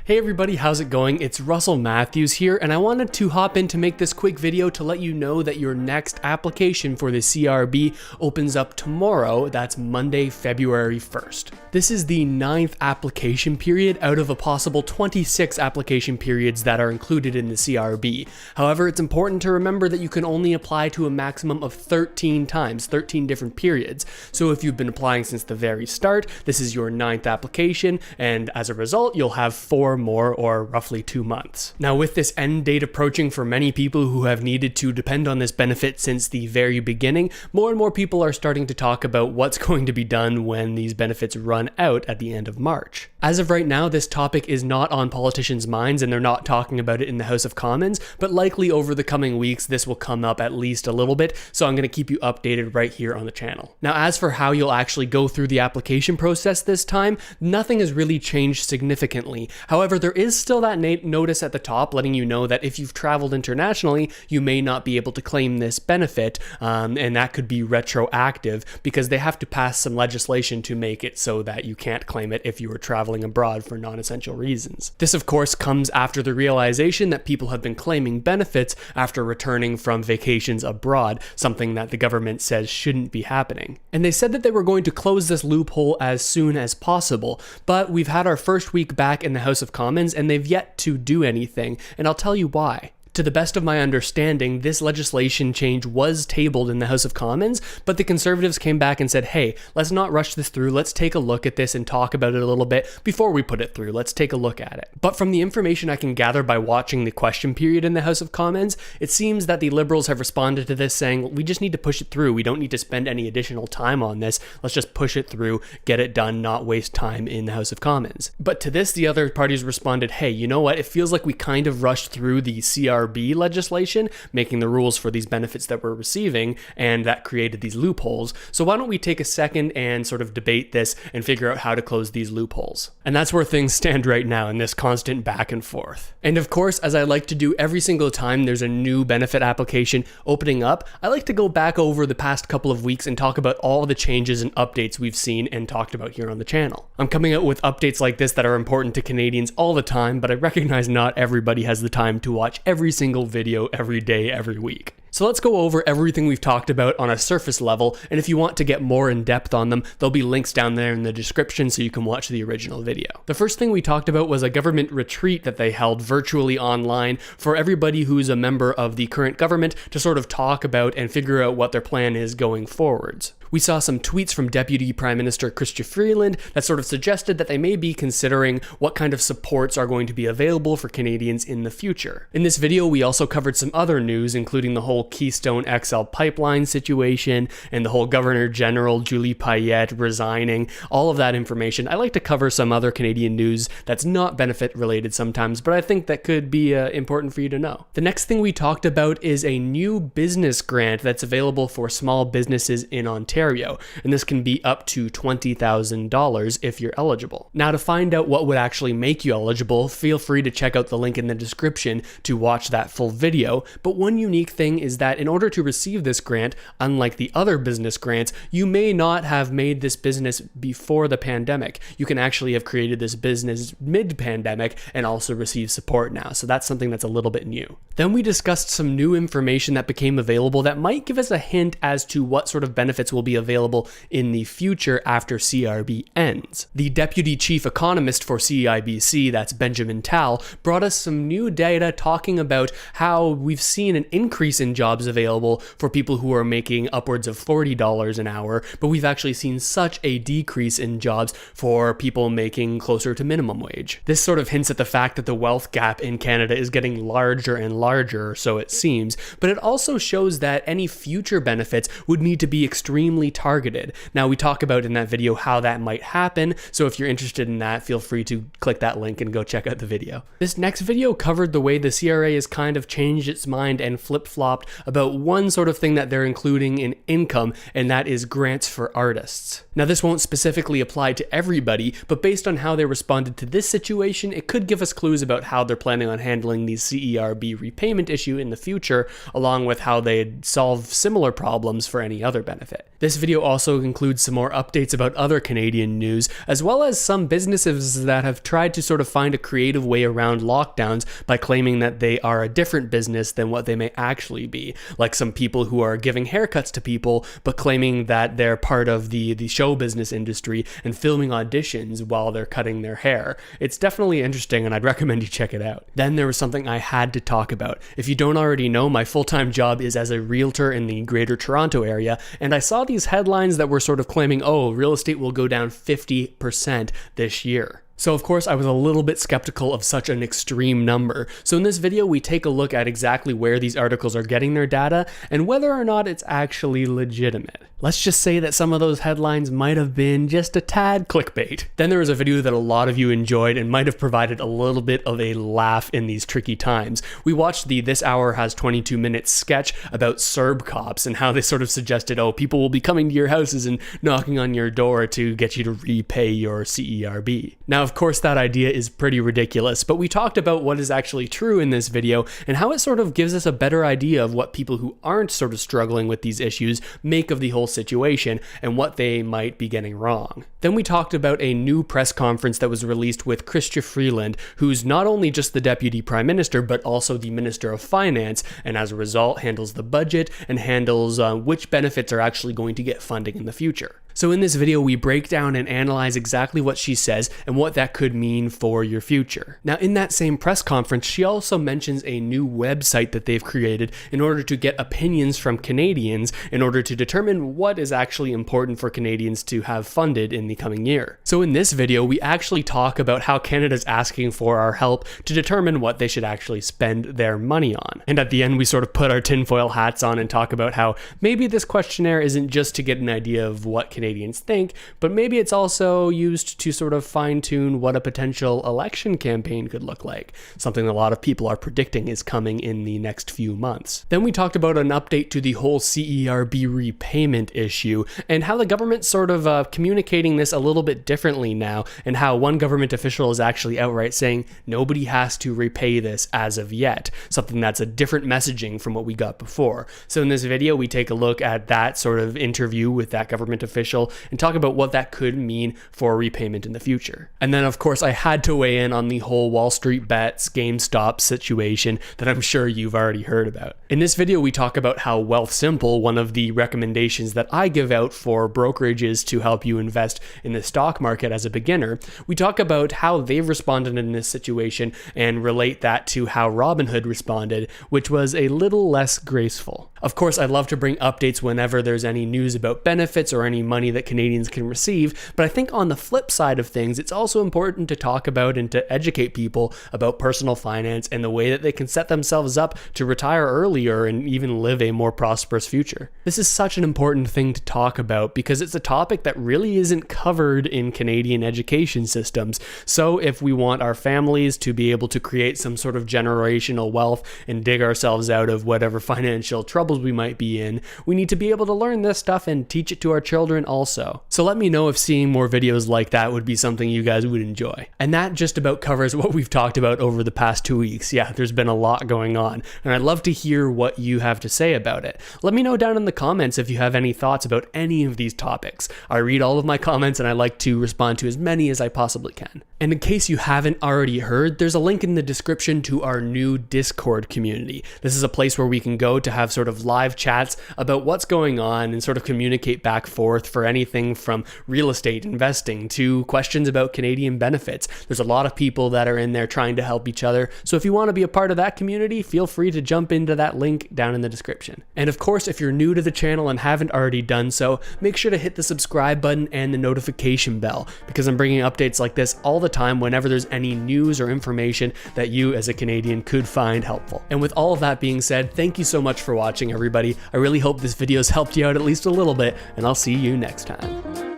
Hey everybody, how's it going? It's Russell Matthews here, and I wanted to hop in to make this quick video to let you know that your next application for the CRB opens up tomorrow. That's Monday, February 1st. This is the 9th application period out of a possible 26 application periods that are included in the CRB. However, it's important to remember that you can only apply to a maximum of 13 times, 13 different periods. So if you've been applying since the very start, this is your 9th application, and as a result, you'll have 4 more, or roughly 2 months. Now, with this end date approaching for many people who have needed to depend on this benefit since the very beginning, more and more people are starting to talk about what's going to be done when these benefits run out at the end of March. As of right now, this topic is not on politicians' minds and they're not talking about it in the House of Commons, but likely over the coming weeks this will come up at least a little bit, so I'm going to keep you updated right here on the channel. Now, as for how you'll actually go through the application process this time, nothing has really changed significantly. However, there is still that notice at the top letting you know that if you've traveled internationally, you may not be able to claim this benefit, and that could be retroactive because they have to pass some legislation to make it so that you can't claim it if you were traveling abroad for non-essential reasons. This, of course, comes after the realization that people have been claiming benefits after returning from vacations abroad, something that the government says shouldn't be happening. And they said that they were going to close this loophole as soon as possible, but we've had our first week back in the House of Commons and they've yet to do anything, and I'll tell you why. To the best of my understanding, this legislation change was tabled in the House of Commons, but the Conservatives came back and said, hey, let's not rush this through, let's take a look at this and talk about it a little bit before we put it through, let's take a look at it. But from the information I can gather by watching the question period in the House of Commons, it seems that the Liberals have responded to this saying, we just need to push it through, we don't need to spend any additional time on this, let's just push it through, get it done, not waste time in the House of Commons. But to this, the other parties responded, hey, you know what, it feels like we kind of rushed through the CRB legislation, making the rules for these benefits that we're receiving, and that created these loopholes. So why don't we take a second and sort of debate this and figure out how to close these loopholes? And that's where things stand right now in this constant back and forth. And of course, as I like to do every single time there's a new benefit application opening up, I like to go back over the past couple of weeks and talk about all the changes and updates we've seen and talked about here on the channel. I'm coming out with updates like this that are important to Canadians all the time, but I recognize not everybody has the time to watch every single video every day, every week. So let's go over everything we've talked about on a surface level, and if you want to get more in depth on them, there'll be links down there in the description so you can watch the original video. The first thing we talked about was a government retreat that they held virtually online for everybody who's a member of the current government to sort of talk about and figure out what their plan is going forwards. We saw some tweets from Deputy Prime Minister Chrystia Freeland that sort of suggested that they may be considering what kind of supports are going to be available for Canadians in the future. In this video, we also covered some other news, including the whole Keystone XL pipeline situation and the whole Governor General Julie Payette resigning, all of that information. I like to cover some other Canadian news that's not benefit related sometimes, but I think that could be important for you to know. The next thing we talked about is a new business grant that's available for small businesses in Ontario. And this can be up to $20,000 if you're eligible. Now, to find out what would actually make you eligible, feel free to check out the link in the description to watch that full video. But one unique thing is that in order to receive this grant, unlike the other business grants, you may not have made this business before the pandemic. You can actually have created this business mid-pandemic and also receive support now. So that's something that's a little bit new. Then we discussed some new information that became available that might give us a hint as to what sort of benefits will be available in the future after CRB ends. The Deputy Chief Economist for CIBC, that's Benjamin Tal, brought us some new data talking about how we've seen an increase in jobs available for people who are making upwards of $40 an hour, but we've actually seen such a decrease in jobs for people making closer to minimum wage. This sort of hints at the fact that the wealth gap in Canada is getting larger and larger, so it seems, but it also shows that any future benefits would need to be extremely targeted. Now, we talk about in that video how that might happen, so if you're interested in that, feel free to click that link and go check out the video. This next video covered the way the CRA has kind of changed its mind and flip-flopped about one sort of thing that they're including in income, and that is grants for artists. Now, this won't specifically apply to everybody, but based on how they responded to this situation, it could give us clues about how they're planning on handling the CERB repayment issue in the future, along with how they'd solve similar problems for any other benefit. This video also includes some more updates about other Canadian news, as well as some businesses that have tried to sort of find a creative way around lockdowns by claiming that they are a different business than what they may actually be. Like some people who are giving haircuts to people, but claiming that they're part of the show business industry and filming auditions while they're cutting their hair. It's definitely interesting, and I'd recommend you check it out. Then there was something I had to talk about. If you don't already know, my full-time job is as a realtor in the Greater Toronto area, and I saw these headlines that were sort of claiming, oh, real estate will go down 50% this year. So of course I was a little bit skeptical of such an extreme number. So in this video we take a look at exactly where these articles are getting their data and whether or not it's actually legitimate. Let's just say that some of those headlines might have been just a tad clickbait. Then there was a video that a lot of you enjoyed and might have provided a little bit of a laugh in these tricky times. We watched the This Hour Has 22 Minutes sketch about CERB cops and how they sort of suggested, oh, people will be coming to your houses and knocking on your door to get you to repay your CERB. Now, of course, that idea is pretty ridiculous, but we talked about what is actually true in this video and how it sort of gives us a better idea of what people who aren't sort of struggling with these issues make of the whole situation and what they might be getting wrong. Then we talked about a new press conference that was released with Chrystia Freeland, who's not only just the Deputy Prime Minister, but also the Minister of Finance, and as a result handles the budget and handles which benefits are actually going to get funding in the future. So in this video, we break down and analyze exactly what she says and what that could mean for your future. Now, in that same press conference, she also mentions a new website that they've created in order to get opinions from Canadians in order to determine what is actually important for Canadians to have funded in the coming year. So in this video, we actually talk about how Canada's asking for our help to determine what they should actually spend their money on. And at the end, we sort of put our tinfoil hats on and talk about how maybe this questionnaire isn't just to get an idea of what Canadians think, but maybe it's also used to sort of fine-tune what a potential election campaign could look like, something a lot of people are predicting is coming in the next few months. Then we talked about an update to the whole CERB repayment issue and how the government's sort of communicating this a little bit differently now, and how one government official is actually outright saying nobody has to repay this as of yet, something that's a different messaging from what we got before. So in this video, we take a look at that sort of interview with that government official and talk about what that could mean for repayment in the future. And then of course I had to weigh in on the whole Wall Street bets, GameStop situation that I'm sure you've already heard about. In this video we talk about how Wealthsimple, one of the recommendations that I give out for brokerages to help you invest in the stock market as a beginner, we talk about how they've responded in this situation and relate that to how Robinhood responded, which was a little less graceful. Of course, I'd love to bring updates whenever there's any news about benefits or any money that Canadians can receive, but I think on the flip side of things, it's also important to talk about and to educate people about personal finance and the way that they can set themselves up to retire earlier and even live a more prosperous future. This is such an important thing to talk about because it's a topic that really isn't covered in Canadian education systems. So if we want our families to be able to create some sort of generational wealth and dig ourselves out of whatever financial troubles we might be in, we need to be able to learn this stuff and teach it to our children also. So let me know if seeing more videos like that would be something you guys would enjoy. And that just about covers what we've talked about over the past 2 weeks. Yeah, there's been a lot going on, and I'd love to hear what you have to say about it. Let me know down in the comments if you have any thoughts about any of these topics. I read all of my comments and I like to respond to as many as I possibly can. And in case you haven't already heard, there's a link in the description to our new Discord community. This is a place where we can go to have sort of live chats about what's going on and sort of communicate back forth for anything from real estate investing to questions about Canadian benefits. There's a lot of people that are in there trying to help each other. So if you want to be a part of that community, feel free to jump into that link down in the description. And of course, if you're new to the channel and haven't already done so, make sure to hit the subscribe button and the notification bell, because I'm bringing updates like this all the time whenever there's any news or information that you as a Canadian could find helpful. And with all of that being said, thank you so much for watching, everybody. I really hope this video has helped you out at least a little bit, and I'll see you next time.